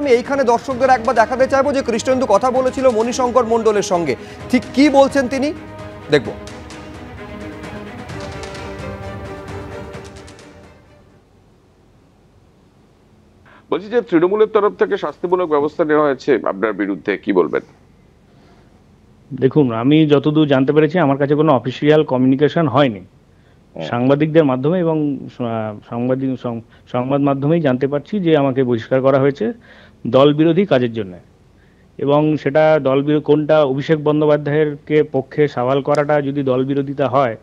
আমি এইখানে দর্শকদের একবার দেখাতে চাইবো যে কৃষ্ণেন্দু কথা বলেছিল মণিশঙ্কর মণ্ডলের সঙ্গে, ঠিক কি বলছেন তিনি দেখব। বলছি যে তৃণমূলের তরফ থেকে শাস্তিমূলক ব্যবস্থা নেওয়া হয়েছে আপনার বিরুদ্ধে, কি বলবেন? দেখুন, আমি যতদূর জানতে পেরেছি আমার কাছে কোনো অফিসিয়াল কমিউনিকেশন হয়নি। সাংবাদিকদের মাধ্যমে এবং সংবাদ মাধ্যমেই জানতে পারছি যে আমাকে বহিষ্কার করা হয়েছে দল বিরোধী কাজের জন্য। এবং সেটা কোনটা অভিষেক বন্দ্যোপাধ্যায়ের পক্ষে সওয়াল করাটা যদি দল বিরোধিতা হয়,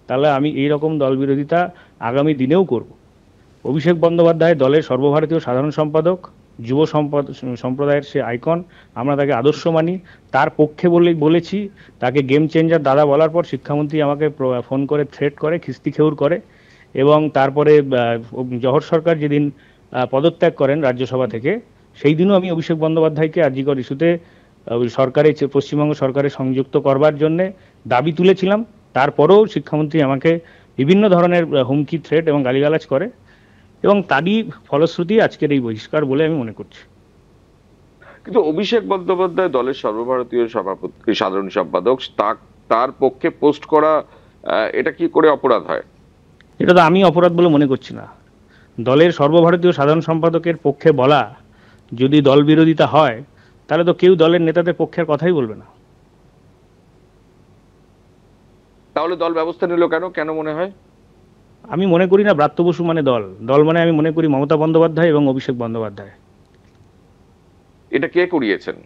তাহলে আমি এই রকম দল বিরোধিতা আগামী দিনেও করব। অভিষেক বন্দ্যোপাধ্যায় দলের সর্বভারতীয় সাধারণ সম্পাদক, যুব সম্প্রদায়ের সে আইকন, আমরা তাকে আদর্শ মানি। তার পক্ষে বলেছি, তাকে গেম চেঞ্জার দাদা বলার পর শিক্ষামন্ত্রী আমাকে ফোন করে থ্রেট করে, খিস্তি খেউর করে। এবং তারপরে জহর সরকার যেদিন পদত্যাগ করেন রাজ্যসভা থেকে, সেই দিনও আমি অভিষেক বন্দ্যোপাধ্যায়কে আরজিকর ইস্যুতে পশ্চিমবঙ্গ সরকারে সংযুক্ত করবার জন্যে দাবি তুলেছিলাম। তারপরেও শিক্ষামন্ত্রী আমাকে বিভিন্ন ধরনের হুমকি, থ্রেট এবং গালিগালাজ করে, এবং তারই ফলশ্রুতি আজকের এই বহিষ্কার বলে আমি মনে করছি। কিন্তু অভিষেক বন্দ্যোপাধ্যায় দলের সর্বভারতীয় সভাপতি, সাধারণ সম্পাদক, তার পক্ষে পোস্ট করা এটা কি করে অপরাধ হয়? এটা তো আমি অপরাধ বলে মনে করছি না। দলের সর্বভারতীয় সাধারণ সম্পাদকের পক্ষে বলা যদি দল বিরোধিতা হয়, তাহলে তো কেউ দলের নেতাদের পক্ষের কথাই বলবে না। তাহলে দল ব্যবস্থা নিল কেন? কেন মনে হয়? আমি মনে করি না ব্রাত্য বসু মানে দল মানে আমি মনে করি মমতা বন্দ্যোপাধ্যায় এবং অভিষেক বন্দ্যোপাধ্যায়। এটা কে করিয়েছেন?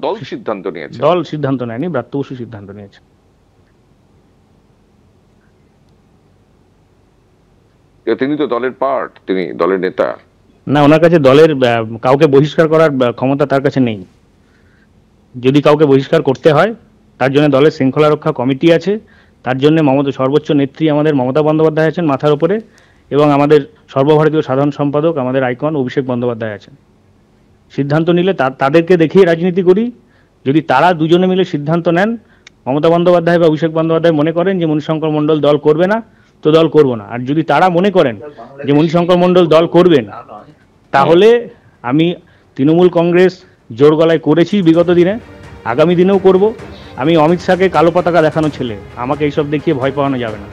দল সিদ্ধান্ত নিয়েছে? দল সিদ্ধান্ত নেয়নি, ব্রাত্য বসু সিদ্ধান্ত নিয়েছে। তিনি তো দলের পার্ট, তিনি দলের নেতা না। ওনার কাছে দলের কাউকে বহিষ্কার করার ক্ষমতা তার কাছে নেই। যদি কাউকে বহিষ্কার করতে হয়, তার জন্য দলের শৃঙ্খলা রক্ষা কমিটি আছে, তার জন্য সর্বোচ্চ নেত্রী আমাদের মমতা বন্দ্যোপাধ্যায় আছেন মাথার উপরে, এবং আমাদের সর্বভারতীয় সাধারণ সম্পাদক আমাদের আইকন অভিষেক বন্দ্যোপাধ্যায় আছেন। সিদ্ধান্ত নিলে তাদেরকে দেখিয়ে রাজনীতি করি। যদি তারা দুজনে মিলে সিদ্ধান্ত নেন, মমতা বন্দ্যোপাধ্যায় বা অভিষেক বন্দ্যোপাধ্যায় মনে করেন যে মণিশঙ্কর মণ্ডল দল করবে না, তো দল করব না। আর যদি তারা মনে করেন যে মণিশঙ্কর মণ্ডল দল করবেন, তাহলে আমি তৃণমূল কংগ্রেস জোর গলায় করেছি বিগত দিনে, আগামী দিনেও করব। আমি অমিত শাহকে কালো পতাকা দেখানো ছেলে, আমাকে এইসব দেখিয়ে ভয় পাওয়ানো যাবে না।